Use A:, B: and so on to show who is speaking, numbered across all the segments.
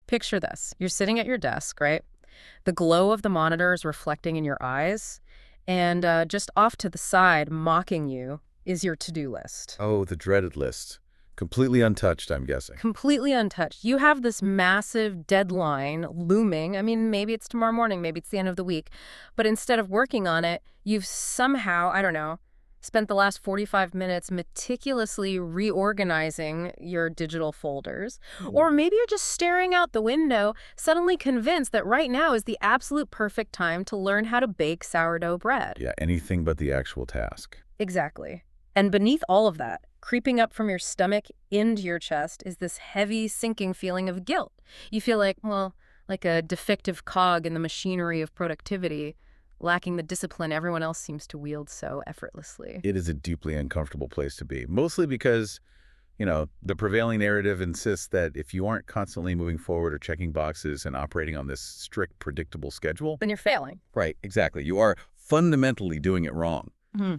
A: Picture this. You're sitting at your desk, right? The glow of the monitor is reflecting in your eyes, and just off to the side, mocking you, is your to-do list.
B: Oh, the dreaded list. Completely untouched, I'm guessing.
A: Completely untouched. You have this massive deadline looming. I mean, maybe it's tomorrow morning, maybe it's the end of the week. But instead of working on it, you've somehow, I don't know, spent the last 45 minutes meticulously reorganizing your digital folders. Or maybe you're just staring out the window, suddenly convinced that right now is the absolute perfect time to learn how to bake sourdough bread.
B: Yeah, anything but the actual task.
A: Exactly. And beneath all of that, creeping up from your stomach into your chest, is this heavy, sinking feeling of guilt. You feel like, well, like a defective cog in the machinery of productivity, lacking the discipline everyone else seems to wield so effortlessly.
B: It is a deeply uncomfortable place to be, mostly because, the prevailing narrative insists that if you aren't constantly moving forward or checking boxes and operating on this strict, predictable schedule,
A: Then you're failing.
B: right, exactly, you are fundamentally doing it wrong.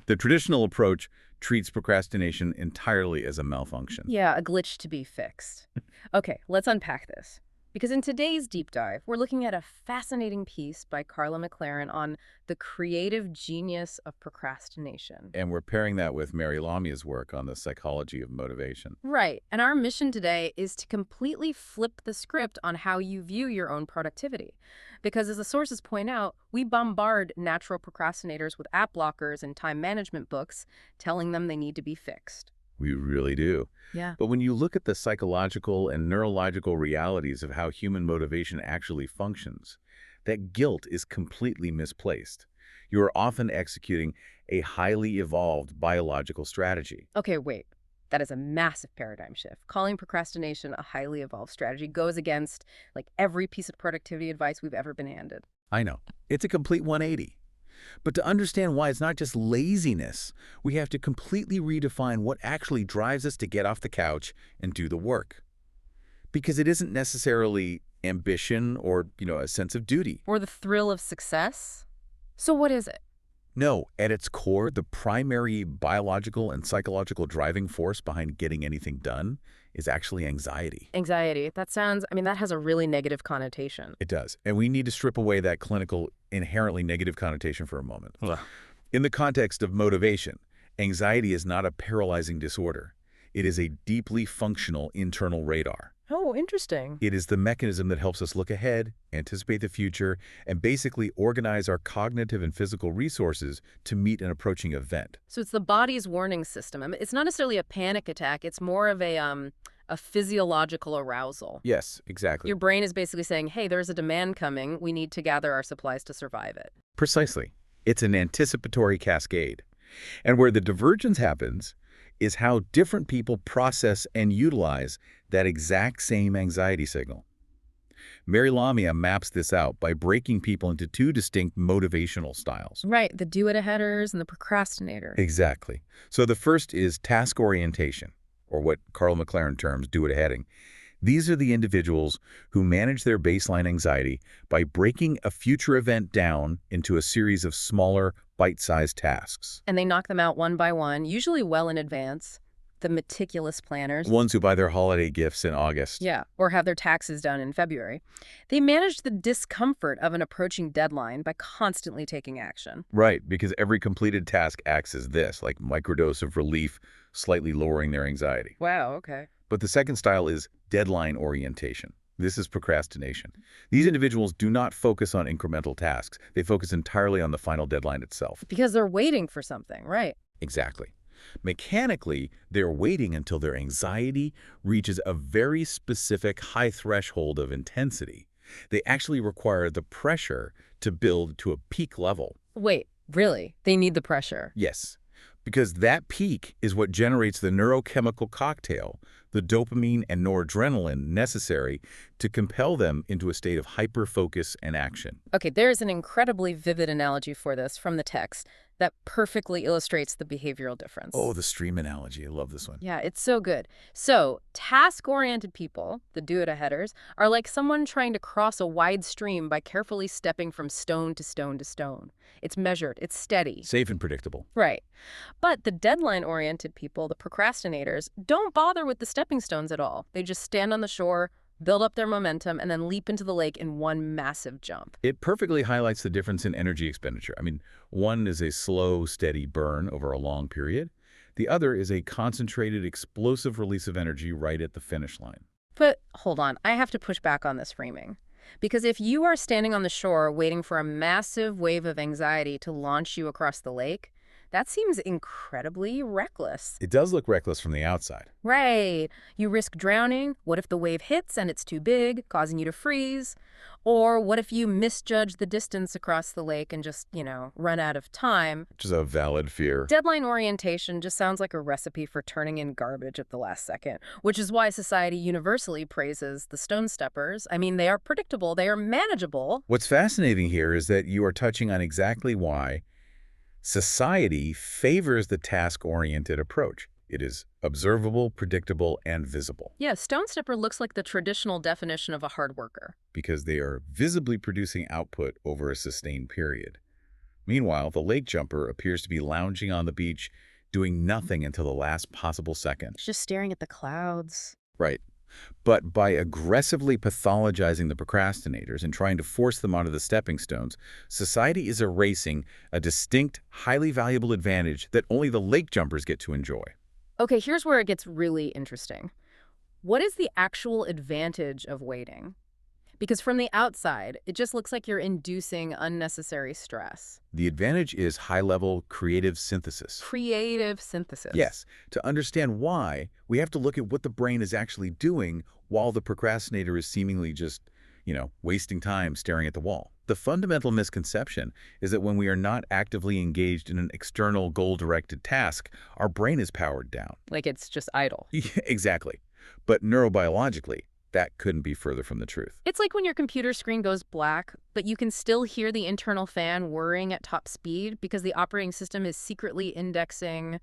B: The traditional approach treats procrastination entirely as a malfunction.
A: Yeah, a glitch to be fixed. Okay, let's unpack this. Because in today's deep dive, we're looking at a fascinating piece by Carla McLaren on the creative genius of procrastination.
B: And we're pairing that with Mary Lamia's work on the psychology of motivation.
A: Right, and our mission today is to completely flip the script on how you view your own productivity. Because as the sources point out, we bombard natural procrastinators with app blockers and time management books, telling them they need to be fixed.
B: We really do.
A: Yeah.
B: But when you look at the psychological and neurological realities of how human motivation actually functions, that guilt is completely misplaced. You are often executing a highly evolved biological strategy.
A: Okay, wait. That is a massive paradigm shift. Calling procrastination a highly evolved strategy goes against every piece of productivity advice we've ever been handed.
B: I know. It's a complete 180. But to understand why it's not just laziness, we have to completely redefine what actually drives us to get off the couch and do the work. Because it isn't necessarily ambition or, a sense of duty.
A: Or the thrill of success. So what is it?
B: No, at its core, the primary biological and psychological driving force behind getting anything done is actually anxiety.
A: Anxiety. That has a really negative connotation.
B: It does. And we need to strip away that clinical, inherently negative connotation for a moment.
A: Ugh.
B: In the context of motivation, anxiety is not a paralyzing disorder. It is a deeply functional internal radar.
A: Oh, interesting.
B: It is the mechanism that helps us look ahead, anticipate the future, and basically organize our cognitive and physical resources to meet an approaching event.
A: So it's the body's warning system. It's not necessarily a panic attack. It's more of a physiological arousal.
B: Yes, exactly.
A: Your brain is basically saying, hey, there's a demand coming. We need to gather our supplies to survive it.
B: Precisely. It's an anticipatory cascade. And where the divergence happens is how different people process and utilize that exact same anxiety signal. Mary Lamia maps this out by breaking people into two distinct motivational styles.
A: Right, the do-it-aheaders and the procrastinator.
B: Exactly. So the first is task orientation, or what Carl McLaren terms do-it-aheading. These are the individuals who manage their baseline anxiety by breaking a future event down into a series of smaller, bite-sized tasks.
A: And they knock them out one by one, usually well in advance. The meticulous planners.
B: Ones who buy their holiday gifts in August.
A: Yeah, or have their taxes done in February. They manage the discomfort of an approaching deadline by constantly taking action.
B: Right, because every completed task acts as this, like microdose of relief, slightly lowering their anxiety.
A: Wow, okay.
B: But the second style is deadline orientation. This is procrastination. These individuals do not focus on incremental tasks. They focus entirely on the final deadline itself.
A: Because they're waiting for something, right?
B: Exactly. Mechanically, they're waiting until their anxiety reaches a very specific high threshold of intensity. They actually require the pressure to build to a peak level.
A: Wait, really? They need the pressure?
B: Yes, because that peak is what generates the neurochemical cocktail, the dopamine and noradrenaline necessary to compel them into a state of hyper-focus and action.
A: Okay, there's an incredibly vivid analogy for this from the text that perfectly illustrates the behavioral difference.
B: Oh, the stream analogy. I love this one.
A: Yeah, it's so good. So, task-oriented people, the do-it-aheaders, are like someone trying to cross a wide stream by carefully stepping from stone to stone to stone. It's measured, it's steady.
B: Safe and predictable.
A: Right. But the deadline-oriented people, the procrastinators, don't bother with the stepping stones at all. They just stand on the shore, build up their momentum, and then leap into the lake in one massive jump.
B: It perfectly highlights the difference in energy expenditure. I mean, one is a slow, steady burn over a long period. The other is a concentrated, explosive release of energy right at the finish line.
A: But hold on, I have to push back on this framing. Because if you are standing on the shore waiting for a massive wave of anxiety to launch you across the lake, that seems incredibly reckless.
B: It does look reckless from the outside.
A: Right. You risk drowning. What if the wave hits and it's too big, causing you to freeze? Or what if you misjudge the distance across the lake and just, run out of time?
B: Which is a valid fear.
A: Deadline orientation just sounds like a recipe for turning in garbage at the last second, which is why society universally praises the stone steppers. I mean, they are predictable, they are manageable.
B: What's fascinating here is that you are touching on exactly why society favors the task-oriented approach. It is observable, predictable, and visible.
A: Yeah, stone stepper looks like the traditional definition of a hard worker.
B: Because they are visibly producing output over a sustained period. Meanwhile, the lake jumper appears to be lounging on the beach, doing nothing until the last possible second.
A: Just staring at the clouds.
B: Right. But by aggressively pathologizing the procrastinators and trying to force them onto the stepping stones, society is erasing a distinct, highly valuable advantage that only the lake jumpers get to enjoy.
A: Okay, here's where it gets really interesting. What is the actual advantage of waiting? Because from the outside, it just looks like you're inducing unnecessary stress.
B: The advantage is high-level creative synthesis.
A: Creative synthesis.
B: Yes. To understand why, we have to look at what the brain is actually doing while the procrastinator is seemingly just, wasting time staring at the wall. The fundamental misconception is that when we are not actively engaged in an external goal-directed task, our brain is powered down.
A: Like it's just idle.
B: Exactly. But neurobiologically, that couldn't be further from the truth.
A: It's like when your computer screen goes black, but you can still hear the internal fan whirring at top speed because the operating system is secretly indexing,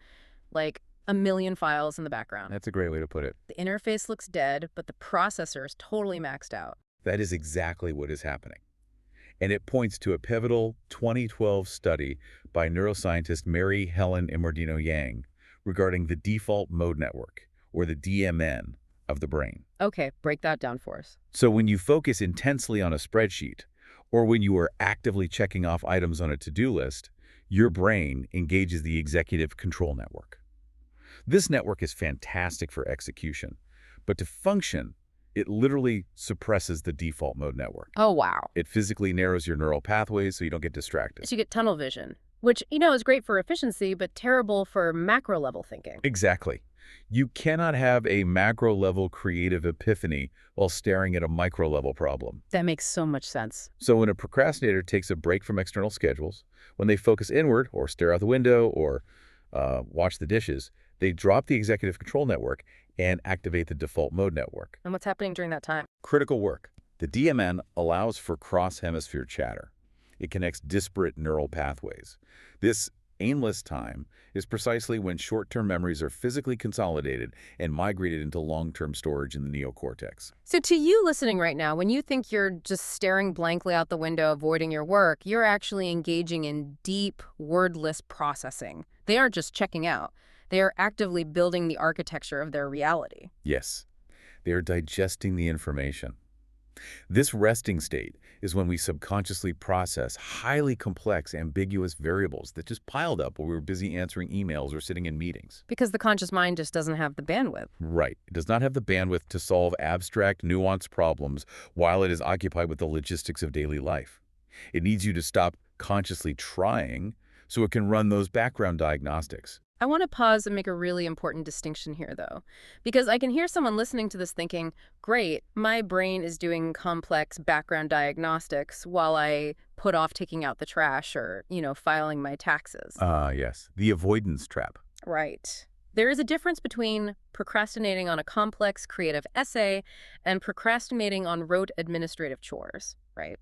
A: like, a million files in the background.
B: That's a great way to put it.
A: The interface looks dead, but the processor is totally maxed out.
B: That is exactly what is happening. And it points to a pivotal 2012 study by neuroscientist Mary Lamia Yang regarding the default mode network, or the DMN, of the brain.
A: Okay, break that down for us.
B: So when you focus intensely on a spreadsheet, or when you are actively checking off items on a to-do list, your brain engages the executive control network. This network is fantastic for execution, but to function, it literally suppresses the default mode network.
A: Oh, wow.
B: It physically narrows your neural pathways so you don't get distracted.
A: So you get tunnel vision, which, is great for efficiency, but terrible for macro-level thinking.
B: Exactly. You cannot have a macro-level creative epiphany while staring at a micro-level problem.
A: That makes so much sense.
B: So when a procrastinator takes a break from external schedules, when they focus inward or stare out the window or wash the dishes, they drop the executive control network and activate the default mode network.
A: And what's happening during that time?
B: Critical work. The DMN allows for cross-hemisphere chatter. It connects disparate neural pathways. This aimless time is precisely when short-term memories are physically consolidated and migrated into long-term storage in the neocortex.
A: So to you listening right now, when you think you're just staring blankly out the window, avoiding your work, you're actually engaging in deep, wordless processing. They aren't just checking out. They are actively building the architecture of their reality.
B: Yes, they are digesting the information. This resting state is when we subconsciously process highly complex, ambiguous variables that just piled up while we were busy answering emails or sitting in meetings.
A: Because the conscious mind just doesn't have the bandwidth.
B: Right. It does not have the bandwidth to solve abstract, nuanced problems while it is occupied with the logistics of daily life. It needs you to stop consciously trying so it can run those background diagnostics.
A: I want to pause and make a really important distinction here, though, because I can hear someone listening to this thinking, great, my brain is doing complex background diagnostics while I put off taking out the trash or, filing my taxes.
B: Yes, the avoidance trap.
A: Right. There is a difference between procrastinating on a complex creative essay and procrastinating on rote administrative chores, right?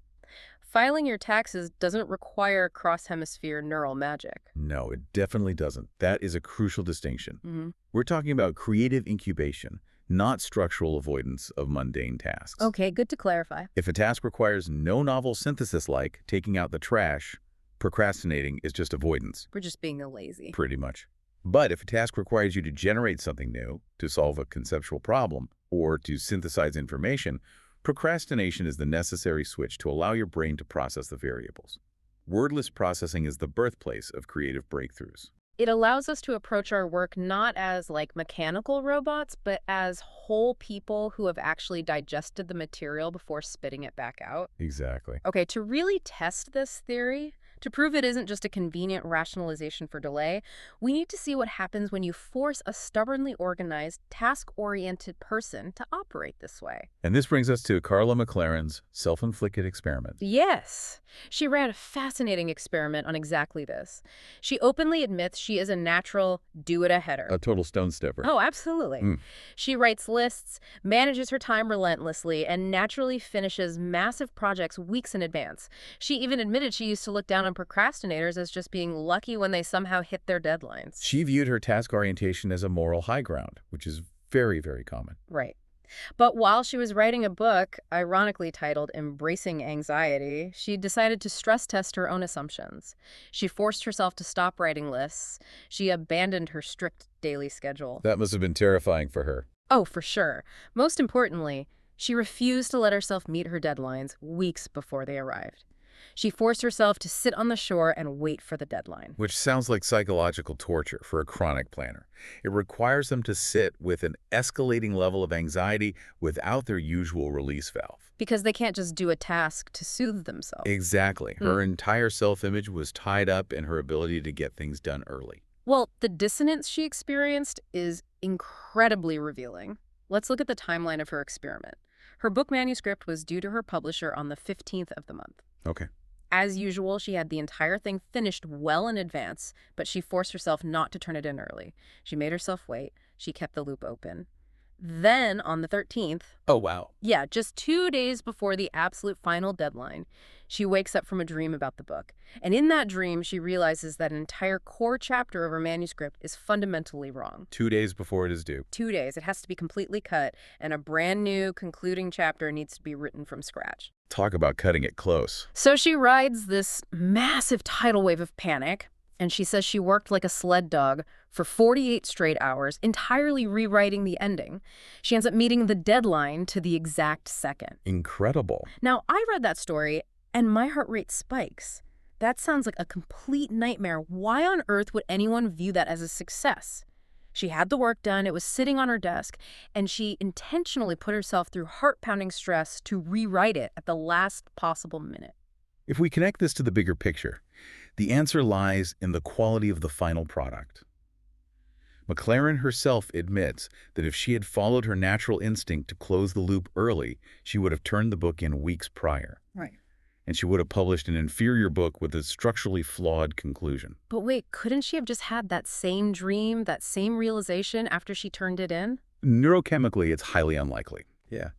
A: Filing your taxes doesn't require cross-hemisphere neural magic.
B: No, it definitely doesn't. That is a crucial distinction.
A: Mm-hmm.
B: We're talking about creative incubation, not structural avoidance of mundane tasks.
A: Okay, good to clarify.
B: If a task requires no novel synthesis like taking out the trash, procrastinating is just avoidance.
A: We're just being lazy.
B: Pretty much. But if a task requires you to generate something new, to solve a conceptual problem, or to synthesize information, procrastination is the necessary switch to allow your brain to process the variables. Wordless processing is the birthplace of creative breakthroughs.
A: It allows us to approach our work not as like mechanical robots, but as whole people who have actually digested the material before spitting it back out.
B: Exactly.
A: Okay, to really test this theory, to prove it isn't just a convenient rationalization for delay, we need to see what happens when you force a stubbornly organized, task-oriented person to operate this way.
B: And this brings us to Carla McLaren's self-inflicted experiment.
A: Yes, she ran a fascinating experiment on exactly this. She openly admits she is a natural do-it-aheader.
B: A total stone stepper.
A: Oh, absolutely. She writes lists, manages her time relentlessly, and naturally finishes massive projects weeks in advance. She even admitted she used to look down on procrastinators as just being lucky when they somehow hit their deadlines.
B: She viewed her task orientation as a moral high ground, which is very, very common.
A: Right. But while she was writing a book, ironically titled Embracing Anxiety, she decided to stress test her own assumptions. She forced herself to stop writing lists. She abandoned her strict daily schedule.
B: That must have been terrifying for her.
A: Oh, for sure. Most importantly, she refused to let herself meet her deadlines weeks before they arrived. She forced herself to sit on the shore and wait for the deadline.
B: Which sounds like psychological torture for a chronic planner. It requires them to sit with an escalating level of anxiety without their usual release valve.
A: Because they can't just do a task to soothe themselves.
B: Exactly. Her entire self-image was tied up in her ability to get things done early.
A: Well, the dissonance she experienced is incredibly revealing. Let's look at the timeline of her experiment. Her book manuscript was due to her publisher on the 15th of the month.
B: Okay.
A: As usual, she had the entire thing finished well in advance, but she forced herself not to turn it in early. She made herself wait. She kept the loop open. Then, on the 13th,
B: Oh, wow.
A: yeah, just 2 days before the absolute final deadline, she wakes up from a dream about the book. And in that dream, she realizes that an entire core chapter of her manuscript is fundamentally wrong.
B: 2 days before it is due.
A: 2 days. It has to be completely cut, and a brand new concluding chapter needs to be written from scratch.
B: Talk about cutting it close.
A: So she rides this massive tidal wave of panic, and she says she worked like a sled dog for 48 straight hours, entirely rewriting the ending. She ends up meeting the deadline to the exact second.
B: Incredible.
A: Now, I read that story, and my heart rate spikes. That sounds like a complete nightmare. Why on earth would anyone view that as a success? She had the work done, it was sitting on her desk, and she intentionally put herself through heart-pounding stress to rewrite it at the last possible minute.
B: If we connect this to the bigger picture, the answer lies in the quality of the final product. McLaren herself admits that if she had followed her natural instinct to close the loop early, she would have turned the book in weeks prior.
A: Right.
B: And she would have published an inferior book with a structurally flawed conclusion.
A: But wait, couldn't she have just had that same dream, that same realization after she turned it in?
B: Neurochemically, it's highly unlikely. Yeah.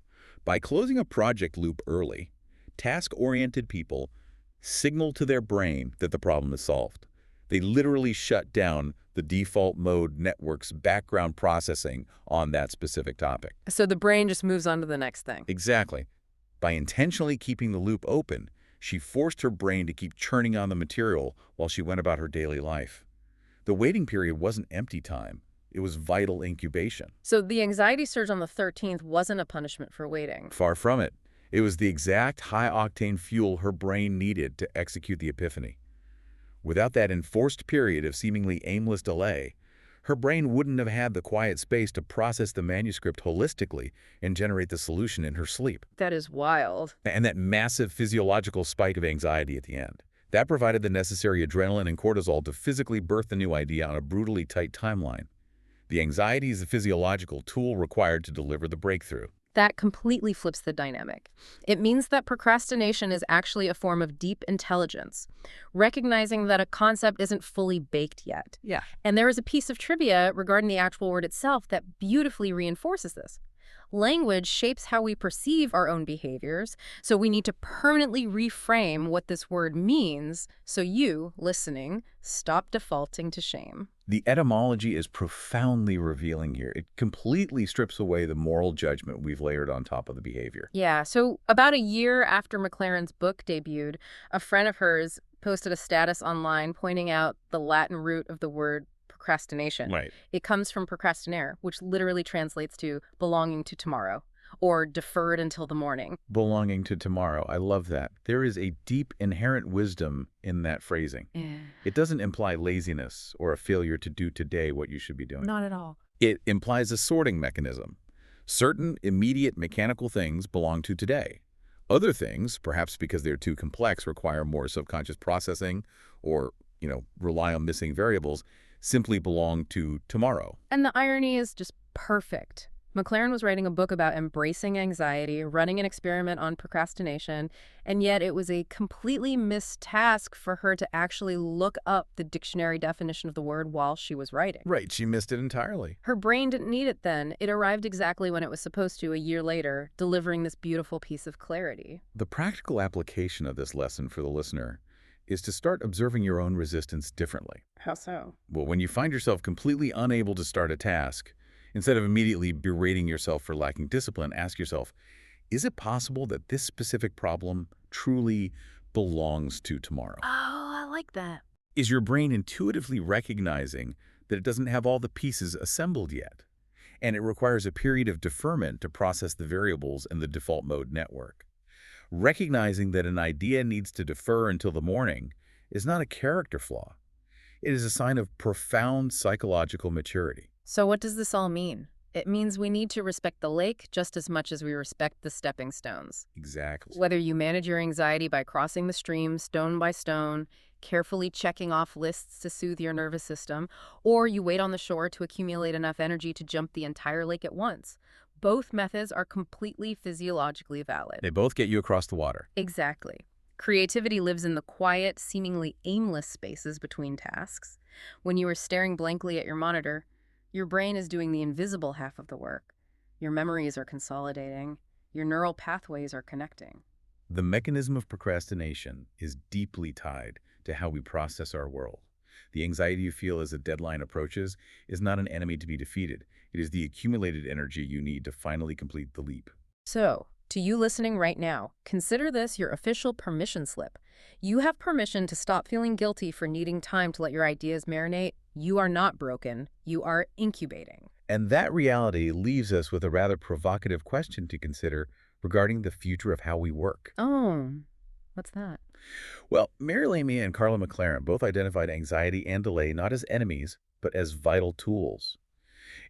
B: By closing a project loop early, task-oriented people signal to their brain that the problem is solved. They literally shut down the default mode network's background processing on that specific topic.
A: So the brain just moves on to the next thing.
B: Exactly. By intentionally keeping the loop open, she forced her brain to keep churning on the material while she went about her daily life. The waiting period wasn't empty time. It was vital incubation.
A: So the anxiety surge on the 13th wasn't a punishment for waiting.
B: Far from it. It was the exact high-octane fuel her brain needed to execute the epiphany. Without that enforced period of seemingly aimless delay, her brain wouldn't have had the quiet space to process the manuscript holistically and generate the solution in her sleep.
A: That is wild.
B: And that massive physiological spike of anxiety at the end. That provided the necessary adrenaline and cortisol to physically birth the new idea on a brutally tight timeline. The anxiety is the physiological tool required to deliver the breakthrough.
A: That completely flips the dynamic. It means that procrastination is actually a form of deep intelligence, recognizing that a concept isn't fully baked yet.
B: Yeah.
A: And there is a piece of trivia regarding the actual word itself that beautifully reinforces this. Language shapes how we perceive our own behaviors, so we need to permanently reframe what this word means so you, listening, stop defaulting to shame.
B: The etymology is profoundly revealing here. It completely strips away the moral judgment we've layered on top of the behavior.
A: Yeah, so about a year after McLaren's book debuted, a friend of hers posted a status online pointing out the Latin root of the word procrastination.
B: Right.
A: It comes from procrastinator, which literally translates to belonging to tomorrow or deferred until the morning.
B: Belonging to tomorrow. I love that. There is a deep inherent wisdom in that phrasing.
A: Yeah.
B: It doesn't imply laziness or a failure to do today what you should be doing.
A: Not at all.
B: It implies a sorting mechanism. Certain immediate mechanical things belong to today. Other things, perhaps because they're too complex, require more subconscious processing or, rely on missing variables, simply belong to tomorrow.
A: And the irony is just perfect. McLaren was writing a book about embracing anxiety, running an experiment on procrastination, and yet it was a completely missed task for her to actually look up the dictionary definition of the word while she was writing.
B: Right, she missed it entirely.
A: Her brain didn't need it then. It arrived exactly when it was supposed to a year later, delivering this beautiful piece of clarity.
B: The practical application of this lesson for the listener is to start observing your own resistance differently.
A: How so?
B: Well, when you find yourself completely unable to start a task, instead of immediately berating yourself for lacking discipline, ask yourself, is it possible that this specific problem truly belongs to tomorrow?
A: Oh, I like that.
B: Is your brain intuitively recognizing that it doesn't have all the pieces assembled yet, and it requires a period of deferment to process the variables in the default mode network? Recognizing that an idea needs to defer until the morning is not a character flaw. It is a sign of profound psychological maturity.
A: So what does this all mean? It means we need to respect the lake just as much as we respect the stepping stones.
B: Exactly.
A: Whether you manage your anxiety by crossing the stream stone by stone, carefully checking off lists to soothe your nervous system, or you wait on the shore to accumulate enough energy to jump the entire lake at once, both methods are completely physiologically valid.
B: They both get you across the water.
A: Exactly. Creativity lives in the quiet, seemingly aimless spaces between tasks. When you are staring blankly at your monitor, your brain is doing the invisible half of the work. Your memories are consolidating. Your neural pathways are connecting.
B: The mechanism of procrastination is deeply tied to how we process our world. The anxiety you feel as a deadline approaches is not an enemy to be defeated. It is the accumulated energy you need to finally complete the leap.
A: So, to you listening right now, consider this your official permission slip. You have permission to stop feeling guilty for needing time to let your ideas marinate. You are not broken. You are incubating.
B: And that reality leaves us with a rather provocative question to consider regarding the future of how we work.
A: Oh, what's that?
B: Well, Mary Lamia and Carla McLaren both identified anxiety and delay not as enemies, but as vital tools.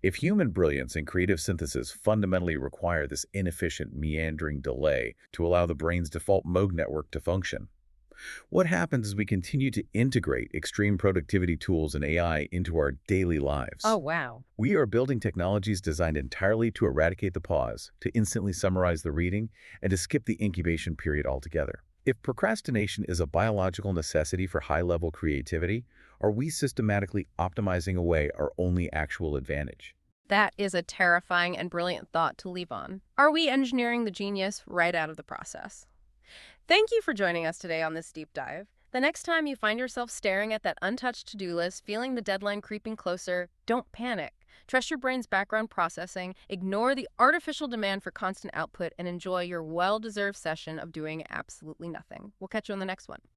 B: If human brilliance and creative synthesis fundamentally require this inefficient, meandering delay to allow the brain's default mode network to function, what happens as we continue to integrate extreme productivity tools and AI into our daily lives?
A: Oh, wow.
B: We are building technologies designed entirely to eradicate the pause, to instantly summarize the reading, and to skip the incubation period altogether. If procrastination is a biological necessity for high-level creativity, are we systematically optimizing away our only actual advantage?
A: That is a terrifying and brilliant thought to leave on. Are we engineering the genius right out of the process? Thank you for joining us today on this deep dive. The next time you find yourself staring at that untouched to-do list, feeling the deadline creeping closer, don't panic. Trust your brain's background processing, ignore the artificial demand for constant output, and enjoy your well-deserved session of doing absolutely nothing. We'll catch you on the next one.